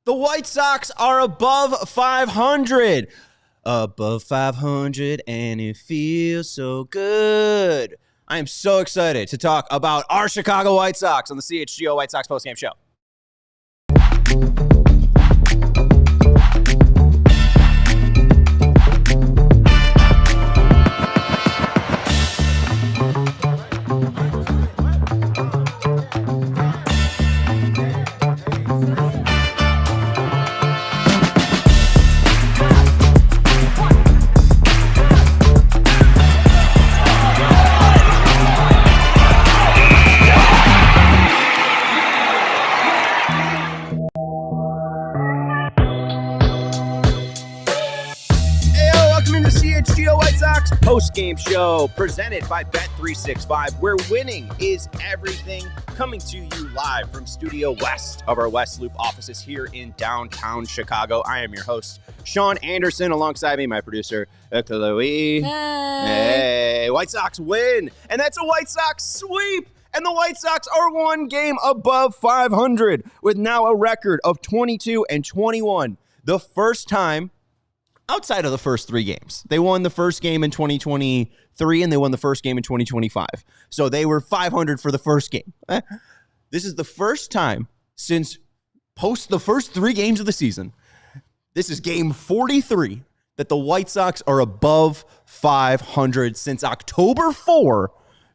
The White Sox are above 500. Above 500, and it feels so good. I am so excited to talk about our Chicago White Sox on the CHGO White Sox postgame show. CHGO White Sox post-game show presented by Bet365, where winning is everything. Coming to you live from Studio West of our West Loop offices here in downtown Chicago. I am your host, Sean Anderson. Alongside me, my producer, Chloe. Hey, White Sox win, and that's a White Sox sweep. And the White Sox are one game above 500 with now a record of 22-21. The first time outside of the first three games. They won the first game in 2023, and they won the first game in 2025. So they were 500 for the first game. This is the first time since post the first three games of the season. This is game 43 that the White Sox are above 500 since October 4,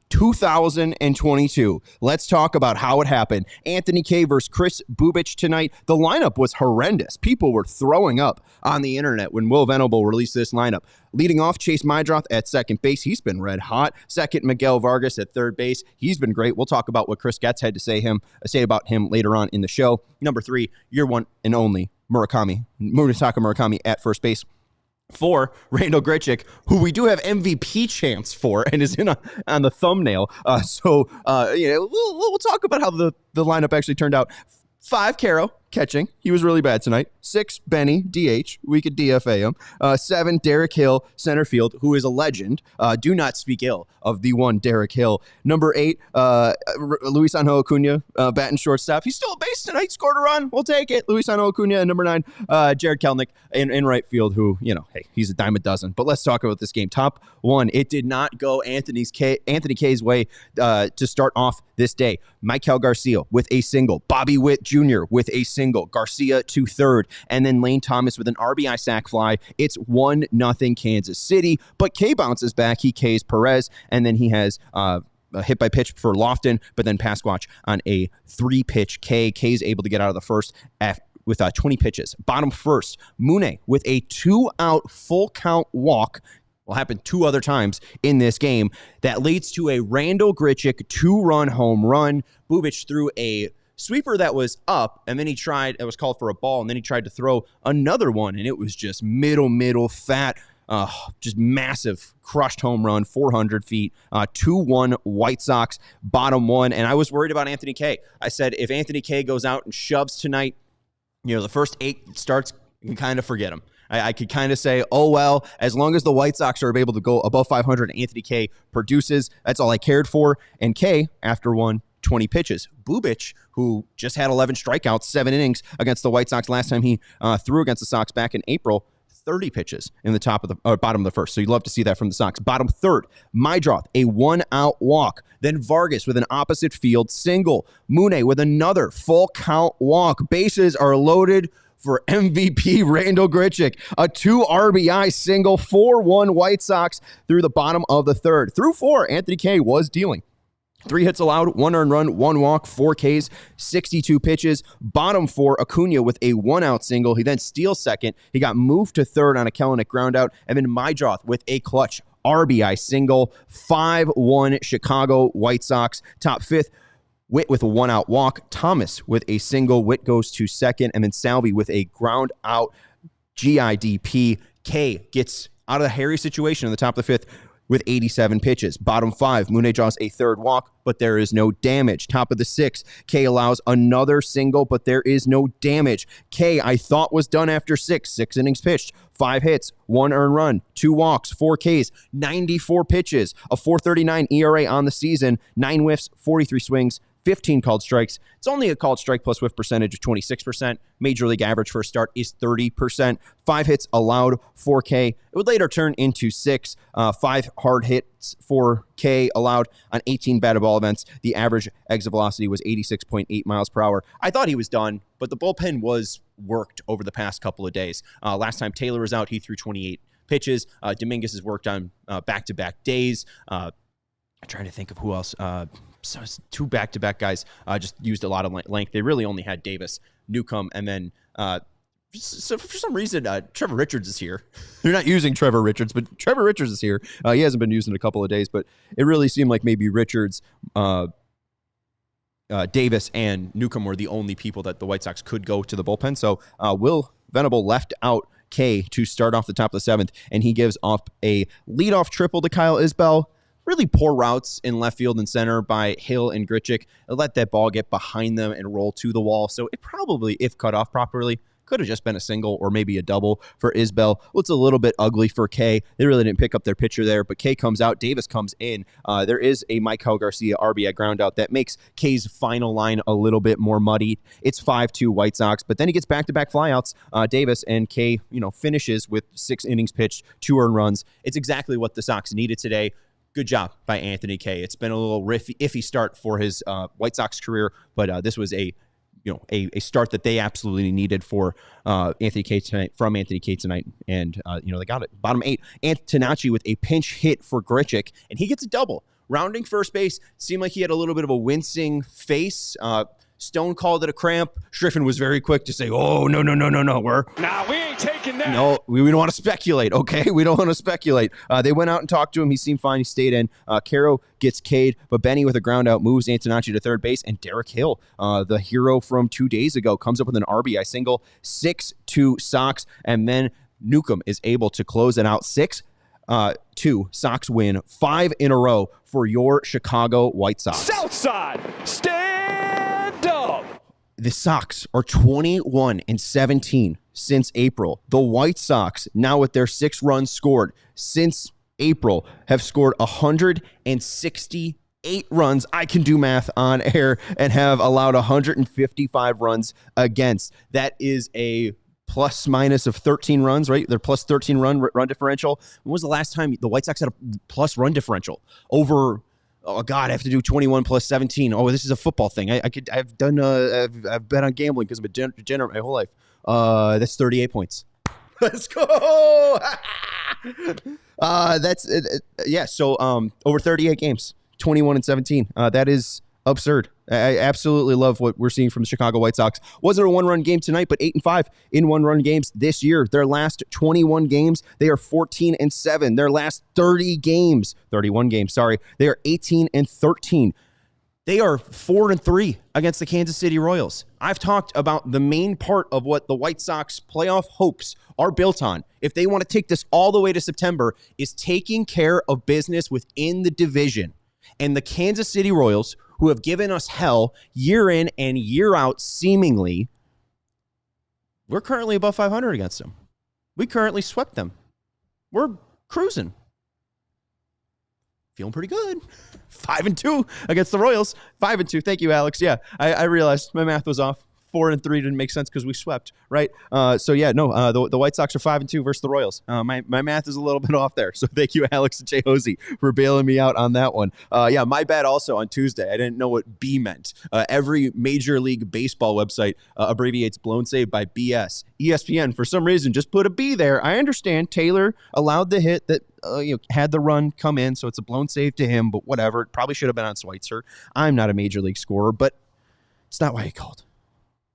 2022. Let's talk about how it happened. Anthony K versus Kris Bubic tonight. The lineup was horrendous. People were throwing up on the internet when Will Venable released this lineup. Leading off, Chase Meidroth at second base. He's been red hot. Second, Miguel Vargas at third base. He's been great. We'll talk about what Chris Getz had to say about him later on in the show. Number 3, your one and only Munetaka Murakami at first base. 4, Randal Grichuk, who we do have MVP chance for and is in on the thumbnail. We'll talk about how the lineup actually turned out. 5, Caro, catching. He was really bad tonight. 6, Benny, DH. We could DFA him. 7, Derek Hill, center field, who is a legend. Do not speak ill of the one Derek Hill. Number 8, Luis Angel Acuna, batting shortstop. He's still a base tonight. Scored a run. We'll take it. Luis Angel Acuna. And number 9, Jared Kelenic in right field, who, hey, he's a dime a dozen. But let's talk about this game. Top 1, it did not go Anthony K's way to start off this day. Michael Garcia with a single. Bobby Witt Jr. with a single. Garcia to third. And then Lane Thomas with an RBI sac fly. It's 1-0 Kansas City. But K bounces back. He K's Perez. And then he has a hit by pitch for Lofton, but then Pasquatch on a 3-pitch K. K's able to get out of the first with 20 pitches. Bottom first, Mune with a 2-out full count walk. Will happen 2 other times in this game. That leads to a Randal Grichuk 2-run home run. Bubic threw a sweeper that was up, and then it was called for a ball, and then he tried to throw another one, and it was just middle, fat, just massive crushed home run, 400 feet, 2-1 White Sox, bottom 1. And I was worried about Anthony K. I said, if Anthony K goes out and shoves tonight, the first 8 starts, you can kind of forget him. I could kind of say, oh, well, as long as the White Sox are able to go above 500 and Anthony K produces, that's all I cared for. And K, after 20 pitches. Bubic, who just had 11 strikeouts, 7 innings against the White Sox last time he threw against the Sox back in April, 30 pitches in the bottom of the first. So you'd love to see that from the Sox. Bottom third, Meidroth, a 1-out walk. Then Vargas with an opposite field single. Mune with another full count walk. Bases are loaded for MVP Randal Grichuk. A 2 RBI single, 4-1 White Sox through the bottom of the third. Through 4, Anthony K was dealing. 3 hits allowed, 1 earned run, 1 walk, 4 Ks, 62 pitches. Bottom 4, Acuna with a 1-out single. He then steals second. He got moved to third on a Kelenic groundout. And then Meidroth with a clutch RBI single. 5-1 Chicago White Sox. Top 5th, Witt with a 1-out walk. Thomas with a single. Witt goes to second. And then Salvi with a ground out GIDP. K gets out of the hairy situation in the top of the 5th with 87 pitches. Bottom 5, Mune draws a 3rd walk, but there is no damage. Top of the 6th, K allows another single, but there is no damage. K, I thought was done after 6 innings pitched, 5 hits, 1 earned run, 2 walks, 4 Ks, 94 pitches, a 4.39 ERA on the season, 9 whiffs, 43 swings, 15 called strikes. It's only a called strike plus whiff percentage of 26%. Major league average for a start is 30%. 5 hits allowed for K. It would later turn into 6. 5 hard hits for K allowed on 18 batted ball events. The average exit velocity was 86.8 miles per hour. I thought he was done, but the bullpen was worked over the past couple of days. Last time Taylor was out, he threw 28 pitches. Dominguez has worked on back-to-back days. I'm trying to think of who else. So 2 back-to-back guys just used a lot of length. They really only had Davis, Newcomb, and then so for some reason, Trevor Richards is here. They're not using Trevor Richards, but Trevor Richards is here. He hasn't been used in a couple of days, but it really seemed like maybe Richards, Davis, and Newcomb were the only people that the White Sox could go to the bullpen. So Will Venable left out K to start off the top of the 7th, and he gives off a leadoff triple to Kyle Isbell. Really poor routes in left field and center by Hill and Grichuk. It let that ball get behind them and roll to the wall. So it probably, if cut off properly, could have just been a single or maybe a double for Isbell. Well, it's a little bit ugly for K. They really didn't pick up their pitcher there, but K comes out. Davis comes in. There is a Michael Garcia RBI ground out that makes K's final line a little bit more muddy. It's 5-2 White Sox, but then he gets back-to-back flyouts, Davis, and K, finishes with 6 innings pitched, 2 earned runs. It's exactly what the Sox needed today. Good job by Anthony K. It's been a little iffy start for his White Sox career, but this was a start that they absolutely needed for Anthony K tonight, from Anthony K tonight, and they got it. Bottom 8, Antonacci with a pinch hit for Grichuk, and he gets a double. Rounding first base, seemed like he had a little bit of a wincing face. Stone called it a cramp. Striffen was very quick to say, "Oh, no. We ain't taking that." No, we don't want to speculate, okay? We don't want to speculate. They went out and talked to him. He seemed fine. He stayed in. Caro gets K'd, but Benny with a ground out moves Antonacci to third base, and Derek Hill, the hero from 2 days ago, comes up with an RBI single, 6-2 Sox, and then Newcomb is able to close it out. 6-2 Sox win, 5 in a row for your Chicago White Sox. Southside, stand up. The Sox are 21-17 since April. The White Sox, now with their 6 runs scored since April, have scored 168 runs. I can do math on air, and have allowed 155 runs against. That is a plus minus of 13 runs, right? They're plus 13 run differential. When was the last time the White Sox had a plus run differential over? Oh God, I have to do 21 plus 17. Oh, this is a football thing. I've bet on gambling because I'm a degenerate my whole life. That's 38 points. Let's go. So over 38 games, 21-17. That is absurd. I absolutely love what we're seeing from the Chicago White Sox. Wasn't a 1-run game tonight, but 8-5 in 1-run games this year. Their last 21 games, they are 14-7. Their last 31 games, they are 18-13. They are 4-3 against the Kansas City Royals. I've talked about the main part of what the White Sox playoff hopes are built on, if they want to take this all the way to September, is taking care of business within the division. And the Kansas City Royals, who have given us hell year in and year out, seemingly, we're currently above 500 against them. We currently swept them. We're cruising. Feeling pretty good. 5-2 against the Royals. 5-2. Thank you, Alex. Yeah, I realized my math was off. 4-3 didn't make sense because we swept, right? The White Sox are 5-2 versus the Royals. My math is a little bit off there. So thank you, Alex and Jay Hosey, for bailing me out on that one. My bad also on Tuesday. I didn't know what B meant. Every Major League Baseball website abbreviates blown save by BS. ESPN, for some reason, just put a B there. I understand Taylor allowed the hit that had the run come in, so it's a blown save to him, but whatever. It probably should have been on Schweitzer. I'm not a Major League scorer, but it's not why he called.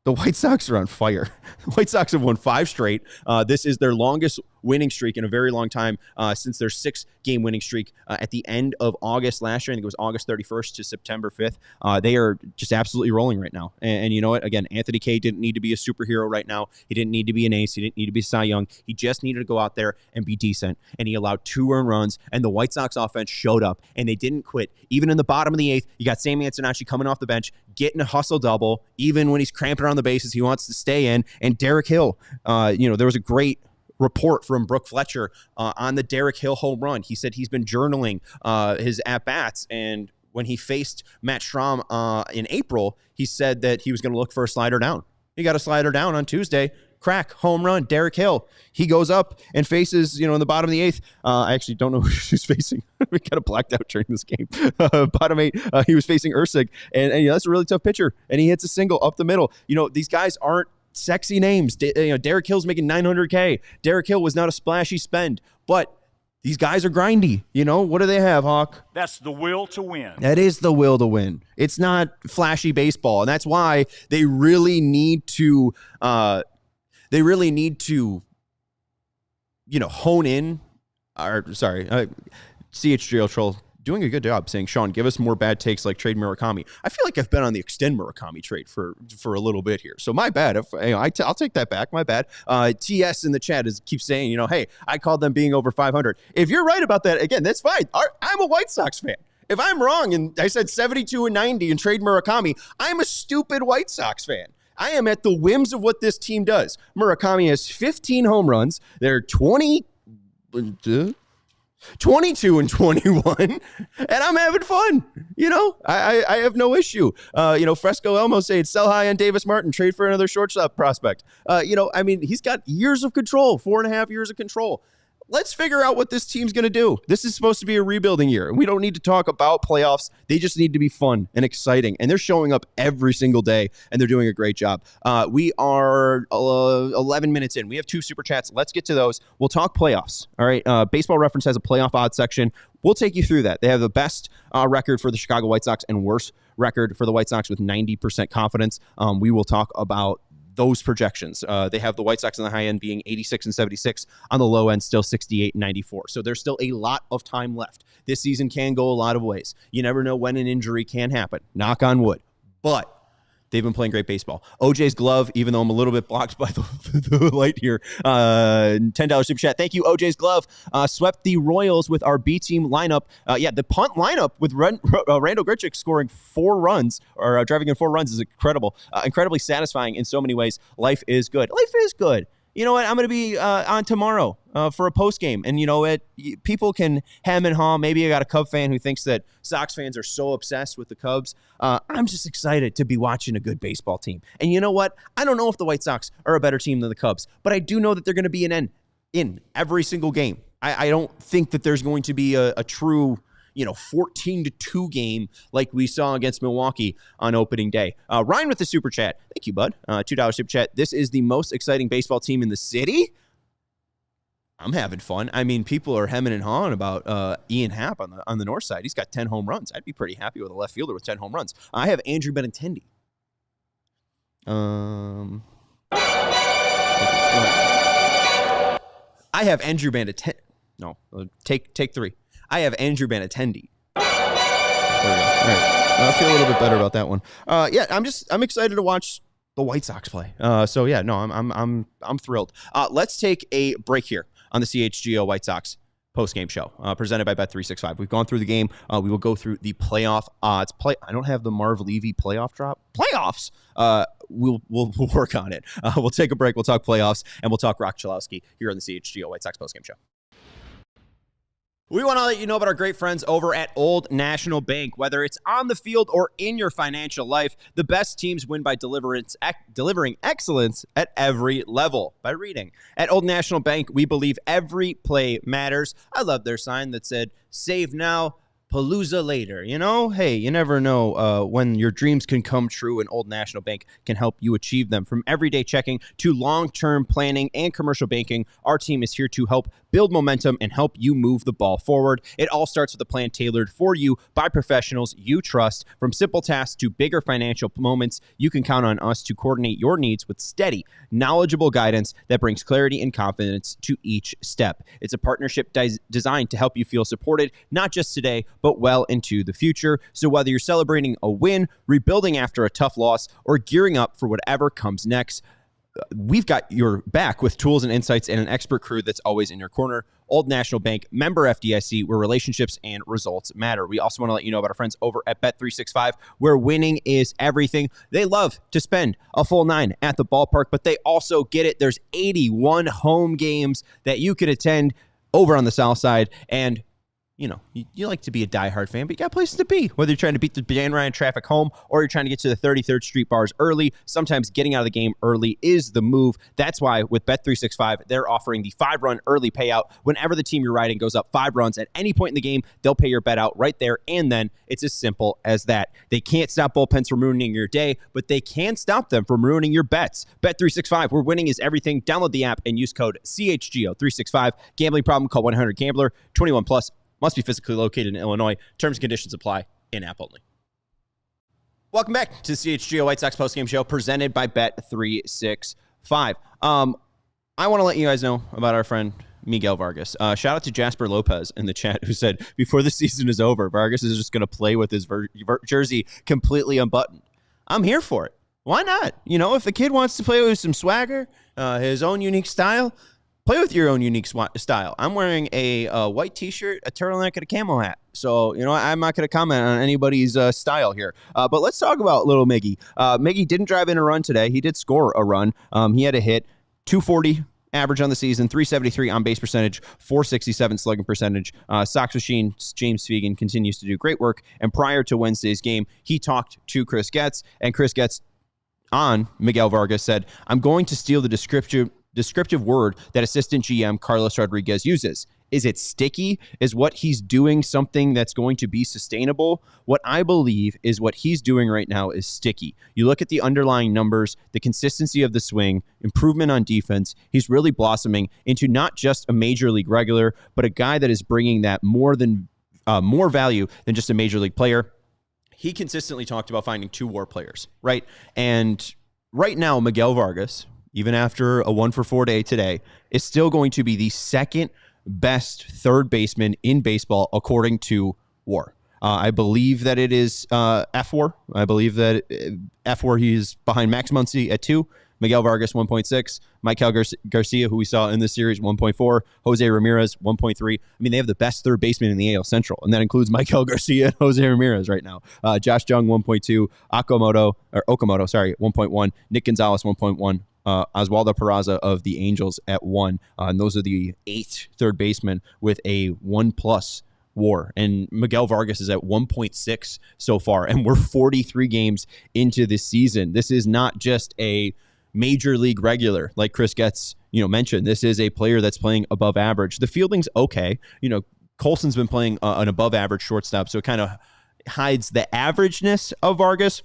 The White Sox are on fire. The White Sox have won 5 straight. This is their longest winning streak in a very long time since their 6-game winning streak at the end of August last year. I think it was August 31st to September 5th. They are just absolutely rolling right now. And you know what? Again, Anthony K didn't need to be a superhero right now. He didn't need to be an ace. He didn't need to be Cy Young. He just needed to go out there and be decent. And he allowed 2 earned runs, and the White Sox offense showed up, and they didn't quit. Even in the bottom of the 8th, you got Sammy Antonacci coming off the bench, getting a hustle double. Even when he's cramping around the bases, he wants to stay in. And Derek Hill, there was a great report from Brooke Fletcher on the Derek Hill home run. He said he's been journaling his at-bats, and when he faced Matt Strahm in April, he said that he was going to look for a slider down. He got a slider down on Tuesday. Crack, home run, Derek Hill. He goes up and faces, in the bottom of the 8th. I actually don't know who he's facing. We kind of blacked out during this game. Bottom 8, he was facing Ursig, and that's a really tough pitcher. And he hits a single up the middle. These guys aren't sexy names. Derek Hill's making $900K. Derek Hill was not a splashy spend, but these guys are grindy. What do they have, Hawk? That's the will to win. That is the will to win. It's not flashy baseball, and that's why they really need to. Hone in. CHGO Troll doing a good job saying, Sean, give us more bad takes like trade Murakami. I feel like I've been on the extend Murakami trade for a little bit here. So my bad. I'll take that back. My bad. TS in the chat keeps saying, hey, I called them being over 500. If you're right about that, again, that's fine. I'm a White Sox fan. If I'm wrong and I said 72 and 90 and trade Murakami, I'm a stupid White Sox fan. I am at the whims of what this team does. Murakami has 15 home runs. They're 22 and 21, and I'm having fun. I have no issue. Fresco Elmo saying sell high on Davis Martin, trade for another shortstop prospect. He's got years of control, 4.5 years of control. Let's figure out what this team's going to do. This is supposed to be a rebuilding year. We don't need to talk about playoffs. They just need to be fun and exciting. And they're showing up every single day, and they're doing a great job. We are 11 minutes in. We have 2 super chats. Let's get to those. We'll talk playoffs. All right. Baseball Reference has a playoff odds section. We'll take you through that. They have the best record for the Chicago White Sox and worst record for the White Sox with 90% confidence. We will talk about those projections. They have the White Sox on the high end being 86 and 76, on the low end still 68 and 94. So there's still a lot of time left. This season can go a lot of ways. You never know when an injury can happen. Knock on wood. But they've been playing great baseball. OJ's glove, even though I'm a little bit blocked by the light here. $10 super chat. Thank you, OJ's glove. Swept the Royals with our B team lineup. The punt lineup with Randal Grichuk scoring 4 runs or driving in 4 runs is incredible. Incredibly satisfying in so many ways. Life is good. Life is good. You know what? I'm going to be on tomorrow for a post game. And you know what? People can hem and haw. Maybe I got a Cub fan who thinks that Sox fans are so obsessed with the Cubs. I'm just excited to be watching a good baseball team. And you know what? I don't know if the White Sox are a better team than the Cubs, but I do know that they're going to be an end in every single game. I don't think that there's going to be a true 14-2 game like we saw against Milwaukee on opening day. Ryan with the super chat. Thank you, bud. $2 super chat. This is the most exciting baseball team in the city. I'm having fun. People are hemming and hawing about Ian Happ on the north side. He's got 10 home runs. I'd be pretty happy with a left fielder with 10 home runs. I have Andrew Benintendi. I have Andrew Benintendi. No, take 3. I have Andrew Benintendi. There we go. All right. I feel a little bit better about that one. I'm excited to watch the White Sox play. I'm thrilled. Let's take a break here on the CHGO White Sox post-game show presented by Bet365. We've gone through the game. We will go through the playoff odds. I don't have the Marv Levy playoff drop. Playoffs. We'll work on it. We'll take a break. We'll talk playoffs, and we'll talk Roch Cholowsky here on the CHGO White Sox post-game show. We want to let you know about our great friends over at Old National Bank. Whether it's on the field or in your financial life, the best teams win by delivering excellence at every level by reading. At Old National Bank, we believe every play matters. I love their sign that said, "Save now, Palooza later." Hey, you never know when your dreams can come true, and Old National Bank can help you achieve them. From everyday checking to long-term planning and commercial banking, our team is here to help build momentum and help you move the ball forward. It all starts with a plan tailored for you by professionals you trust. From simple tasks to bigger financial moments, you can count on us to coordinate your needs with steady, knowledgeable guidance that brings clarity and confidence to each step. It's a partnership designed to help you feel supported, not just today, but well into the future. So whether you're celebrating a win, rebuilding after a tough loss, or gearing up for whatever comes next, we've got your back with tools and insights and an expert crew that's always in your corner. Old National Bank, member FDIC, where relationships and results matter. We also want to let you know about our friends over at Bet365, where winning is everything. They love to spend a full 9 at the ballpark, but they also get it. There's 81 home games that you could attend over on the south side, and you like to be a diehard fan, but you got places to be. Whether you're trying to beat the Dan Ryan traffic home or you're trying to get to the 33rd Street bars early, sometimes getting out of the game early is the move. That's why with Bet365, they're offering the 5-run early payout. Whenever the team you're riding goes up 5 runs at any point in the game, they'll pay your bet out right there and then. It's as simple as that. They can't stop bullpens from ruining your day, but they can stop them from ruining your bets. Bet365, where winning is everything. Download the app and use code CHGO365. Gambling problem? Call 1-800-GAMBLER. 21 plus. Must be physically located in Illinois. Terms and conditions apply. In-app only. Welcome back to the CHGO White Sox postgame show presented by Bet365. I want to let you guys know about our friend Miguel Vargas. Shout out to Jasper Lopez in the chat who said, before the season is over, Vargas is just going to play with his jersey completely unbuttoned. I'm here for it. Why not? If the kid wants to play with some swagger, his own unique style, play with your own unique style. I'm wearing a white T-shirt, a turtleneck, and a camo hat. So, I'm not going to comment on anybody's style here. But let's talk about little Miggy. Miggy didn't drive in a run today. He did score a run. He had a hit, 240 average on the season, 373 on base percentage, 467 slugging percentage. Sox machine James Fegan continues to do great work. And prior to Wednesday's game, he talked to Chris Getz. And Chris Getz on Miguel Vargas said, "I'm going to steal the descriptive word that assistant GM Carlos Rodriguez uses. Is it sticky? Is what he's doing something that's going to be sustainable? What I believe is what he's doing right now is sticky. You look at the underlying numbers, the consistency of the swing, improvement on defense. He's really blossoming into not just a major league regular, but a guy that is bringing that more value than just a major league player." He consistently talked about finding 2 WAR players, right? And right now, Miguel Vargas, even after a 1-for-4 day today, is still going to be the second best third baseman in baseball, according to WAR. I believe that it is F-WAR. I believe that F-WAR, he's behind Max Muncy at 2, Miguel Vargas 1.6, Michael Garcia, who we saw in this series, 1.4, Jose Ramirez 1.3. I mean, they have the best third baseman in the AL Central, and that includes Michael Garcia and Jose Ramirez right now. Josh Jung 1.2, Okamoto 1.1, Nick Gonzalez 1.1. Oswaldo Peraza of the Angels at 1. And those are the 8 third basemen with a 1+ WAR. And Miguel Vargas is at 1.6 so far. And we're 43 games into this season. This is not just a major league regular like Chris Getz, mentioned. This is a player that's playing above average. The fielding's okay. Colson's been playing an above average shortstop, so it kind of hides the averageness of Vargas.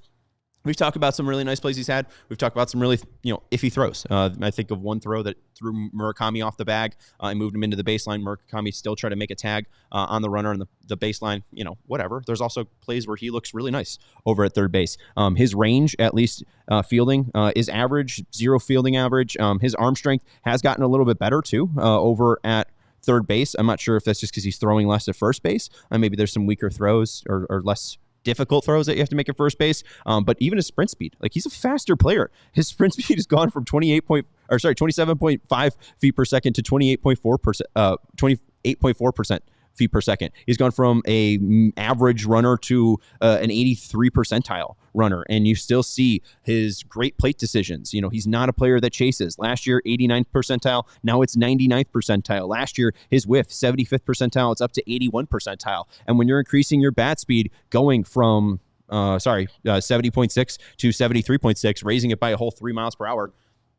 We've talked about some really nice plays he's had. We've talked about some really, iffy throws. I think of one throw that threw Murakami off the bag and moved him into the baseline. Murakami still tried to make a tag on the runner on the baseline. Whatever. There's also plays where he looks really nice over at third base. His range, at least fielding, is average, 0 fielding average. His arm strength has gotten a little bit better, too, over at third base. I'm not sure if that's just because he's throwing less at first base. Maybe there's some weaker throws or less difficult throws that you have to make at first base. But even his sprint speed, he's a faster player. His sprint speed has gone from 27.5 feet per second to 28.4% feet per second. He's gone from a average runner to an 83 percentile runner, and you still see his great plate decisions. He's not a player that chases. Last year, 89th percentile. Now it's 99th percentile. Last year, his whiff, 75th percentile. It's up to 81 percentile. And when you're increasing your bat speed, going from 70.6 to 73.6, raising it by a whole 3 miles per hour,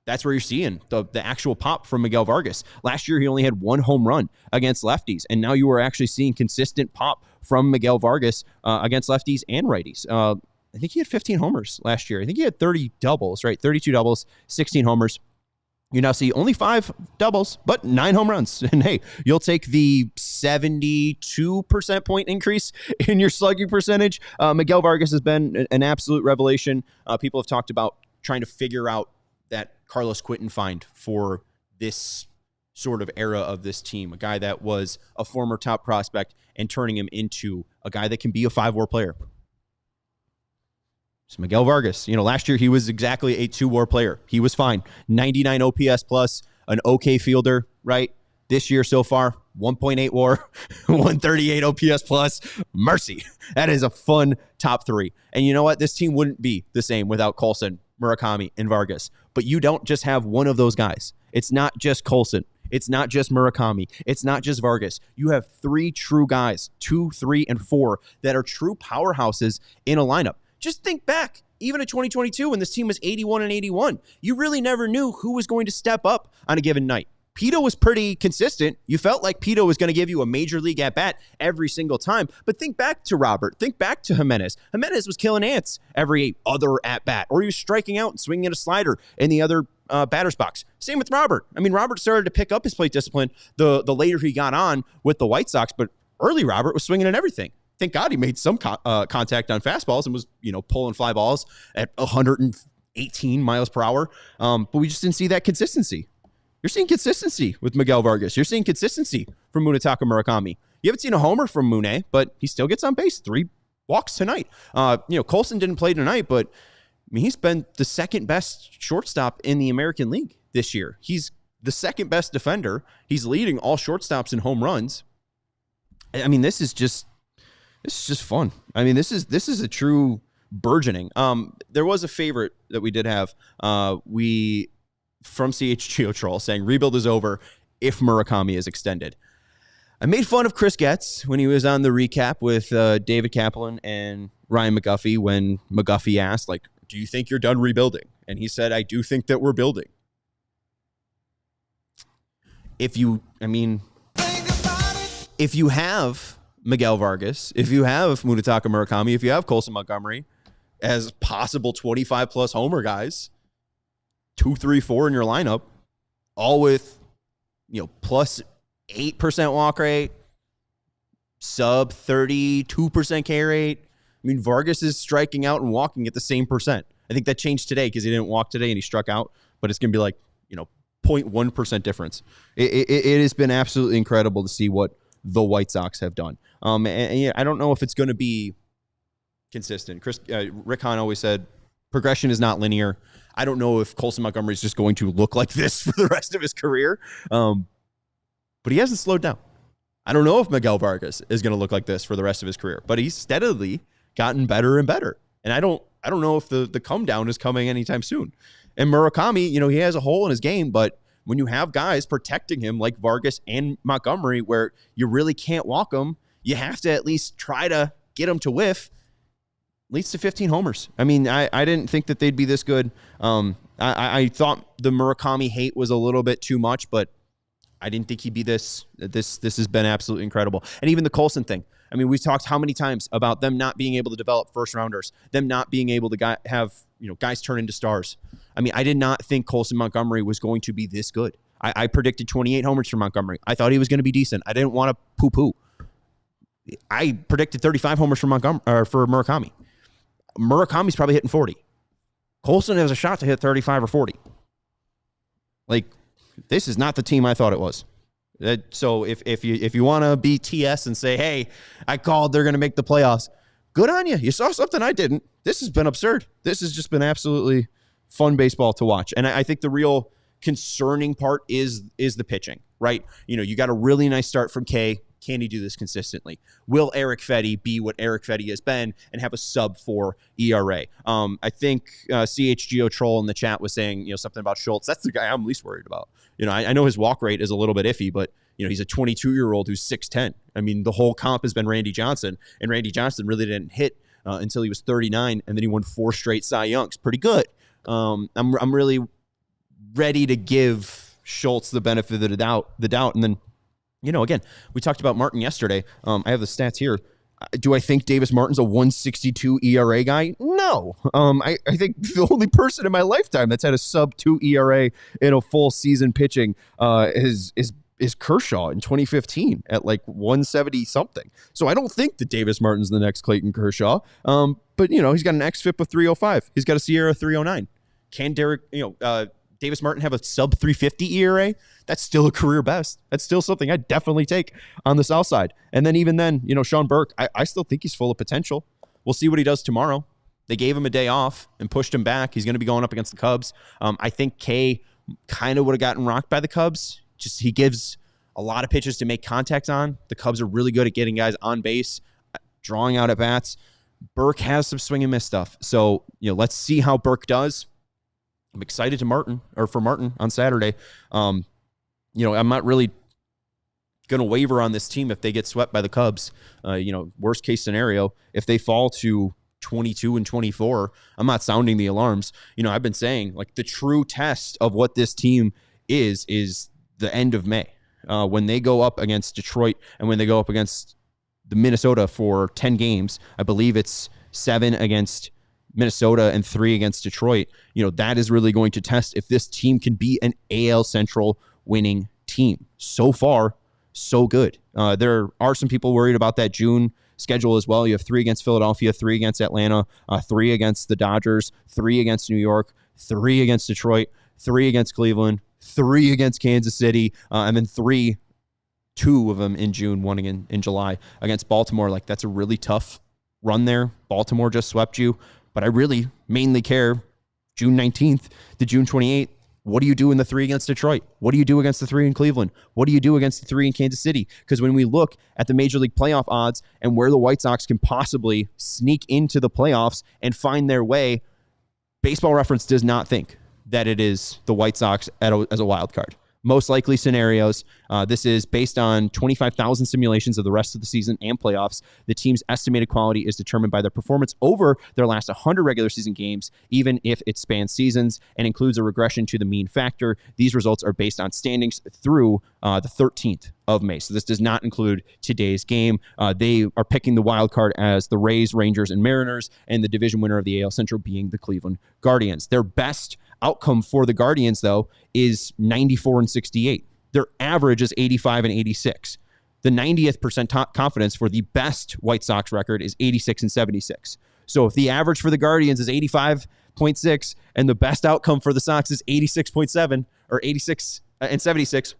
that's where you're seeing the actual pop from Miguel Vargas. Last year, he only had 1 home run against lefties, and now you are actually seeing consistent pop from Miguel Vargas against lefties and righties. I think he had 15 homers last year. I think he had 30 doubles, right? 32 doubles, 16 homers. You now see only 5 doubles, but 9 home runs. And hey, you'll take the 72% point increase in your slugging percentage. Miguel Vargas has been an absolute revelation. People have talked about trying to figure out that Carlos Quinton find for this sort of era of this team, a guy that was a former top prospect and turning him into a guy that can be a 5-WAR player. So Miguel Vargas, last year he was exactly a 2-WAR player. He was fine. 99 OPS plus, an okay fielder, right? This year so far, 1.8 WAR, 138 OPS plus. Mercy. That is a fun top 3. And you know what? This team wouldn't be the same without Colson, Murakami, and Vargas. But you don't just have one of those guys. It's not just Colson. It's not just Murakami. It's not just Vargas. You have 3 true guys, 2, 3, and 4, that are true powerhouses in a lineup. Just think back, even to 2022 when this team was 81-81. You really never knew who was going to step up on a given night. Pito was pretty consistent. You felt like Pito was going to give you a major league at-bat every single time. But think back to Robert. Think back to Jimenez. Jimenez was killing ants every other at-bat, or he was striking out and swinging at a slider in the other batter's box. Same with Robert. I mean, Robert started to pick up his plate discipline the later he got on with the White Sox, but early Robert was swinging at everything. Thank God he made some contact on fastballs and was, pulling fly balls at 118 miles per hour. But we just didn't see that consistency. You're seeing consistency with Miguel Vargas. You're seeing consistency from Munetaka Murakami. You haven't seen a homer from Mune, but he still gets on base. 3 walks tonight. Colson didn't play tonight, but he's been the second best shortstop in the American League this year. He's the second best defender. He's leading all shortstops in home runs. I mean, this is just fun. I mean, this is a true burgeoning. There was a favorite that we did have. From CHGO Troll saying rebuild is over if Murakami is extended. I made fun of Chris Getz when he was on the recap with David Kaplan and Ryan McGuffey when McGuffey asked, do you think you're done rebuilding? And he said, I do think that we're building. If you have Miguel Vargas, if you have Munetaka Murakami, if you have Colson Montgomery as possible 25-plus homer guys, 2, 3, 4 in your lineup, all with, plus 8% walk rate, sub 32% K rate. I mean, Vargas is striking out and walking at the same percent. I think that changed today because he didn't walk today and he struck out, but it's going to be 0.1% difference. It has been absolutely incredible to see what the White Sox have done. And I don't know if it's going to be consistent. Rick Hahn always said progression is not linear. I don't know if Colson Montgomery is just going to look like this for the rest of his career, but he hasn't slowed down. I don't know if Miguel Vargas is going to look like this for the rest of his career, but he's steadily gotten better and better. And I don't know if the come down is coming anytime soon. And Murakami, he has a hole in his game, but when you have guys protecting him like Vargas and Montgomery, where you really can't walk him, you have to at least try to get him to whiff. Leads to 15 homers. I mean, I didn't think that they'd be this good. I thought the Murakami hate was a little bit too much, but I didn't think he'd be this. This has been absolutely incredible. And even the Colson thing. I mean, we've talked how many times about them not being able to develop first rounders, them not being able to have guys turn into stars. I mean, I did not think Colson Montgomery was going to be this good. I predicted 28 homers for Montgomery. I thought he was going to be decent. I didn't want to poo-poo. I predicted 35 homers for Murakami. Murakami's probably hitting 40. Colson has a shot to hit 35 or 40. This is not the team I thought it was. So if you want to be TS and say, hey, I called they're going to make the playoffs, good on you. You saw something I didn't. This has been absurd. This has just been absolutely fun baseball to watch. And I think the real concerning part is the pitching, right? You got a really nice start from K. Can he do this consistently? Will Eric Fetty be what Eric Fetty has been and have a sub-4 ERA? I think CHGO Troll in the chat was saying, something about Schultz. That's the guy I'm least worried about. I know his walk rate is a little bit iffy, but he's a 22-year-old who's 6'10". I mean, the whole comp has been Randy Johnson, and Randy Johnson really didn't hit until he was 39, and then he won 4 straight Cy Youngs. Pretty good. I'm really ready to give Schultz the benefit of the doubt, and then. Again, we talked about Martin yesterday. I have the stats here. Do I think Davis Martin's a 1.62 ERA guy? No. I think the only person in my lifetime that's had a sub-2 ERA in a full season pitching is Kershaw in 2015 at 170 something. So I don't think that Davis Martin's the next Clayton Kershaw. But he's got an xFIP of 305. He's got a SIERA 309. Can Davis Martin have a sub 350 ERA? That's still a career best. That's still something I'd definitely take on the South Side. And then even then, Sean Burke, I still think he's full of potential. We'll see what he does tomorrow. They gave him a day off and pushed him back. He's going to be going up against the Cubs. I think K kind of would have gotten rocked by the Cubs. Just he gives a lot of pitches to make contact on. The Cubs are really good at getting guys on base, drawing out at bats. Burke has some swing and miss stuff. So, let's see how Burke does. I'm excited for Martin on Saturday. I'm not really going to waver on this team if they get swept by the Cubs. Worst case scenario, if they fall to 22-24, I'm not sounding the alarms. I've been saying, like, the true test of what this team is the end of May, when they go up against Detroit and when they go up against the Minnesota for 10 games. I believe it's 7 against Minnesota and 3 against Detroit. That is really going to test if this team can be an AL Central winning team. So far, so good. There are some people worried about that June schedule as well. You have 3 against Philadelphia, 3 against Atlanta, 3 against the Dodgers, 3 against New York, 3 against Detroit, 3 against Cleveland, 3 against Kansas City, and then 2 of them in June, 1 again in July against Baltimore. Like, that's a really tough run there. Baltimore just swept you, but I really mainly care June 19th to June 28th. What do you do in the 3 against Detroit? What do you do against the 3 in Cleveland? What do you do against the 3 in Kansas City? Because when we look at the Major League playoff odds and where the White Sox can possibly sneak into the playoffs and find their way, Baseball Reference does not think that it is the White Sox as a wild card. Most likely scenarios, this is based on 25,000 simulations of the rest of the season and playoffs. The team's estimated quality is determined by their performance over their last 100 regular season games, even if it spans seasons and includes a regression to the mean factor. These results are based on standings through the 13th of May. So this does not include today's game. They are picking the wild card as the Rays, Rangers, and Mariners, and the division winner of the AL Central being the Cleveland Guardians. Their best outcome for the Guardians, though, is 94-68. Their average is 85 and 86. The 90th percent confidence for the best White Sox record is 86 and 76. So if the average for the Guardians is 85.6 and the best outcome for the Sox is 86.7 or 86 and 76,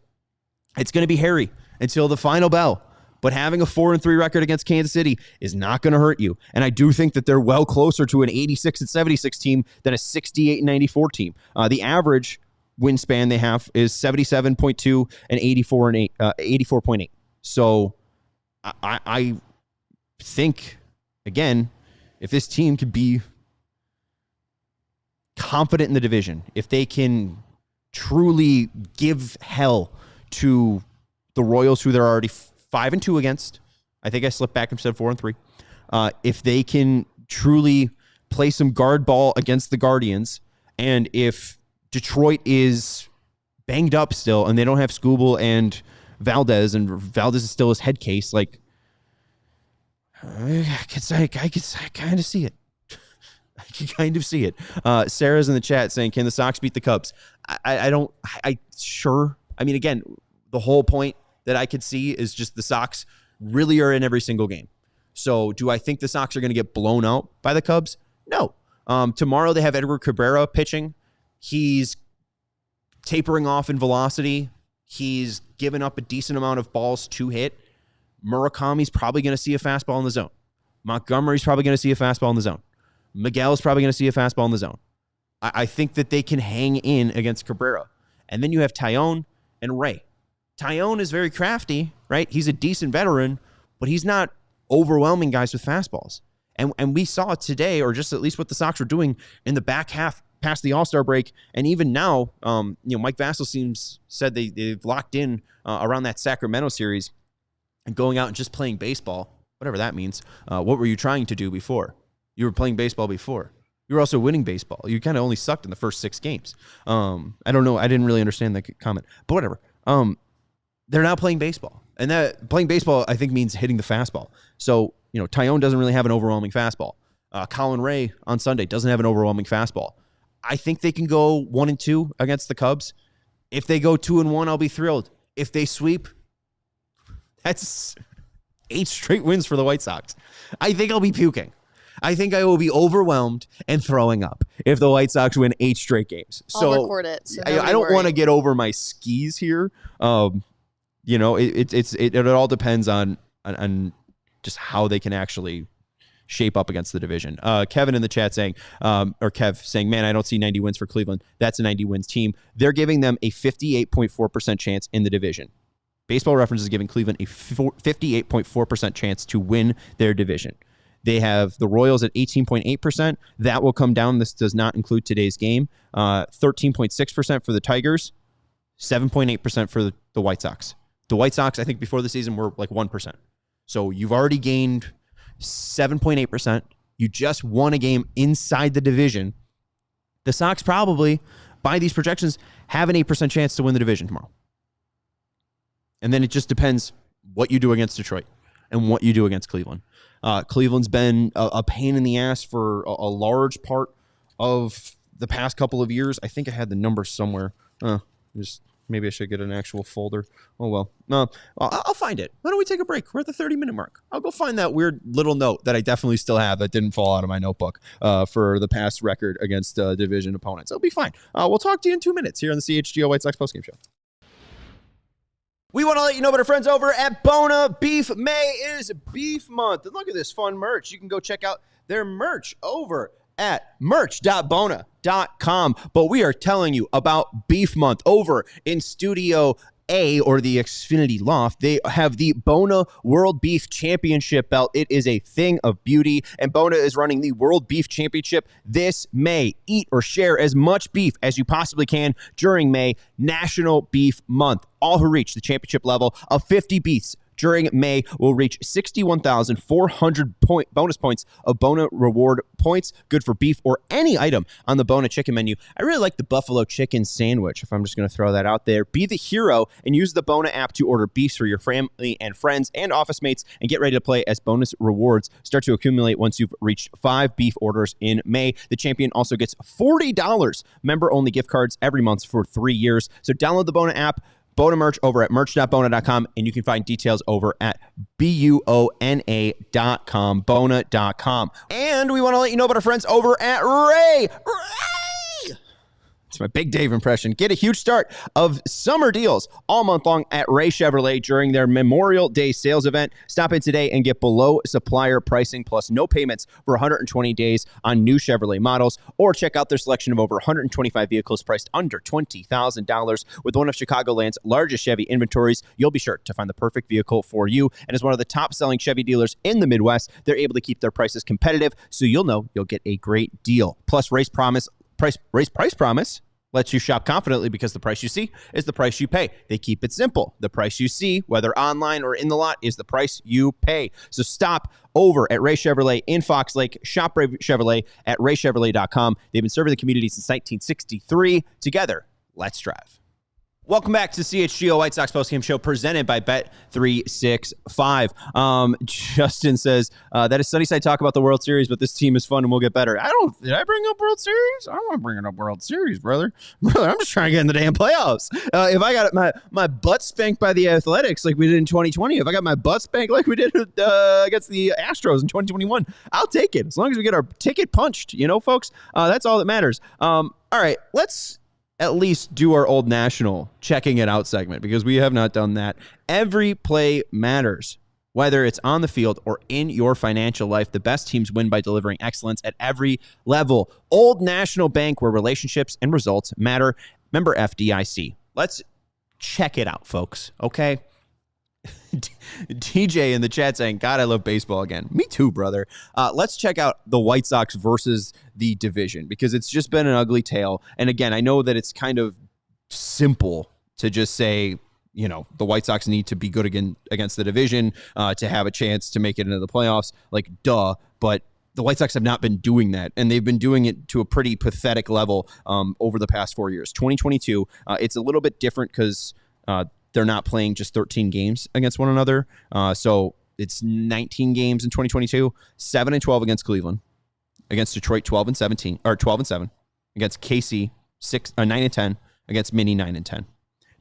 it's going to be hairy until the final bell. But having a 4-3 record against Kansas City is not going to hurt you. And I do think that they're well closer to an 86 and 76 team than a 68 and 94 team. The average win span they have is 77.2 and 84.8. So I think, again, if this team could be confident in the division, if they can truly give hell to the Royals, who they're already 5-2 against. I think I slipped back and said 4-3. If they can truly play some guard ball against the Guardians, and if Detroit is banged up still and they don't have Skubal and Valdez is still his head case, like, I kind of see it. I can kind of see it. Sarah's in the chat saying, can the Sox beat the Cubs? Sure. I mean, again, the whole point that I could see is just the Sox really are in every single game. So do I think the Sox are going to get blown out by the Cubs? No. Tomorrow they have Edward Cabrera pitching. He's tapering off in velocity. He's given up a decent amount of balls to hit. Murakami's probably going to see a fastball in the zone. Montgomery's probably going to see a fastball in the zone. Miguel's probably going to see a fastball in the zone. I think that they can hang in against Cabrera. And then you have Tyone and Ray. Tyone is very crafty, right? He's a decent veteran, but he's not overwhelming guys with fastballs. And we saw today, or just at least what the Sox were doing in the back half past the All-Star break, and even now, Mike Vasil said they've locked in around that Sacramento series and going out and just playing baseball, whatever that means. What were you trying to do before? You were playing baseball before. You were also winning baseball. You kind of only sucked in the first 6 games. I don't know. I didn't really understand that comment, but whatever. They're now playing baseball. And that playing baseball, I think, means hitting the fastball. So, Tyone doesn't really have an overwhelming fastball. Colin Ray on Sunday doesn't have an overwhelming fastball. I think they can go 1-2 against the Cubs. If they go 2-1, I'll be thrilled. If they sweep, that's 8 straight wins for the White Sox. I think I'll be puking. I think I will be overwhelmed and throwing up if the White Sox win 8 straight games. So I'll record it. So I don't want to get over my skis here. It all depends on just how they can actually shape up against the division. Kevin in the chat saying, Kev saying, man, I don't see 90 wins for Cleveland. That's a 90 wins team. They're giving them a 58.4% chance in the division. Baseball Reference is giving Cleveland a 58.4% chance to win their division. They have the Royals at 18.8%. That will come down. This does not include today's game. 13.6% for the Tigers. 7.8% for the White Sox. The White Sox, I think before the season, were like 1%. So you've already gained 7.8%. You just won a game inside the division. The Sox probably, by these projections, have an 8% chance to win the division tomorrow. And then it just depends what you do against Detroit and what you do against Cleveland. Cleveland's been a pain in the ass for a large part of the past couple of years. I think I had the numbers somewhere. Maybe I should get an actual folder. Oh, well. No, I'll find it. Why don't we take a break? We're at the 30-minute mark. I'll go find that weird little note that I definitely still have that didn't fall out of my notebook for the past record against division opponents. It'll be fine. We'll talk to you in 2 minutes here on the CHGO White Sox postgame show. We want to let you know about our friends over at Bona Beef. May is Beef Month. And look at this fun merch. You can go check out their merch over at merch.bona.com. But we are telling you about Beef Month over in Studio A, or the Xfinity Loft. They have the Bona World Beef Championship belt. It is a thing of beauty, and Bona is running the World Beef Championship this May. Eat or share as much beef as you possibly can during May, National Beef Month. All who reach the championship level of 50 beefs during May will reach 61,400 bonus points of Bona reward points, good for beef or any item on the Bona chicken menu. I really like the buffalo chicken sandwich, if I'm just going to throw that out there. Be the hero and use the Bona app to order beefs for your family and friends and office mates, and get ready to play as bonus rewards start to accumulate once you've reached 5 beef orders in May. The champion also gets $40 member-only gift cards every month for 3 years. So download the Bona app, Bona merch over at merch.bona.com, and you can find details over at BUONA.com, Bona.com. And we want to let you know about our friends over at Ray. It's my Big Dave impression. Get a huge start of summer deals all month long at Ray Chevrolet during their Memorial Day sales event. Stop in today and get below supplier pricing plus no payments for 120 days on new Chevrolet models, or check out their selection of over 125 vehicles priced under $20,000. With one of Chicagoland's largest Chevy inventories, you'll be sure to find the perfect vehicle for you. And as one of the top-selling Chevy dealers in the Midwest, they're able to keep their prices competitive, so you'll know you'll get a great deal. Plus, Ray's price promise lets you shop confidently, because the price you see is the price you pay. They keep it simple. The price you see, whether online or in the lot, is the price you pay. So stop over at Ray Chevrolet in Fox Lake. Shop Ray Chevrolet at raychevrolet.com. They've been serving the community since 1963. Together, let's drive. Welcome back to CHGO White Sox postgame show presented by Bet365. Justin says that is Sunnyside talk about the World Series, but this team is fun and we'll get better. Did I bring up World Series? I don't want to bring up World Series, brother. I'm just trying to get in the damn playoffs. If I got my butt spanked by the Athletics like we did in 2020, if I got my butt spanked like we did against the Astros in 2021, I'll take it as long as we get our ticket punched. You know, folks, that's all that matters. All right, let's at least do our Old National checking it out segment, because we have not done that. Every play matters, whether it's on the field or in your financial life. The best teams win by delivering excellence at every level. Old National Bank, where relationships and results matter. Member FDIC. Let's check it out, folks. Okay. DJ in the chat saying, God, I love baseball again. Me too, brother. Let's check out the White Sox versus the division, because it's just been an ugly tale. And again, I know that it's kind of simple to just say, you know, the White Sox need to be good again against the division to have a chance to make it into the playoffs. Like, duh. But the White Sox have not been doing that, and they've been doing it to a pretty pathetic level over the past 4 years. 2022, it's a little bit different because they're not playing just 13 games against one another. So it's 19 games in 2022, 7-12 against Cleveland, against Detroit 12-17, or 12-7, against KC 9-10, against Mini 9-10.